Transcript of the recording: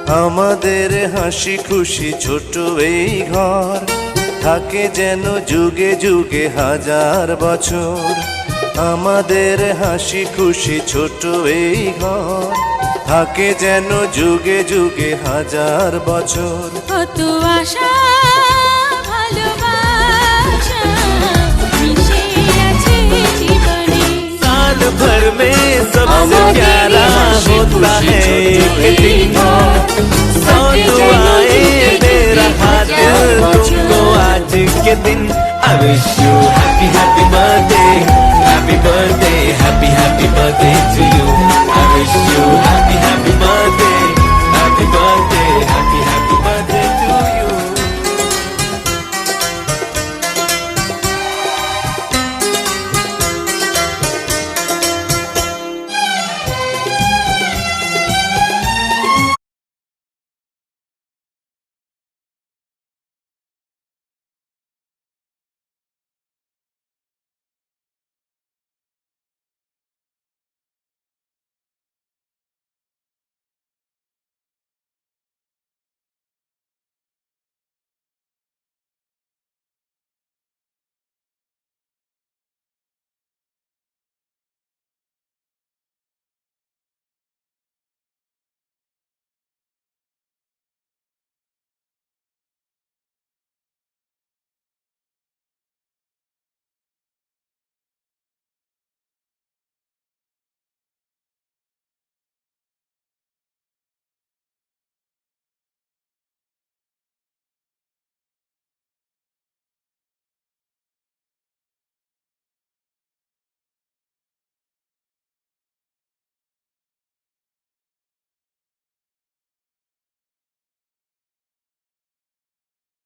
আমাদের হাসি খুশি ছোট এই ঘর থাকে যেন যুগে যুগে হাজার বছর। আমাদের হাসি খুশি ছোট এই ঘর থাকে যেন যুগে যুগে হাজার বছর। কত আশা ভালোবাসা মিশে আছে জীবনে। साल भर में सबसे प्यारा होता है एक दिन, सौ दुआएं दे रहा दिल तुमको आज के दिन। I wish you happy happy birthday, happy birthday, happy happy birthday to you. I wish you happy happy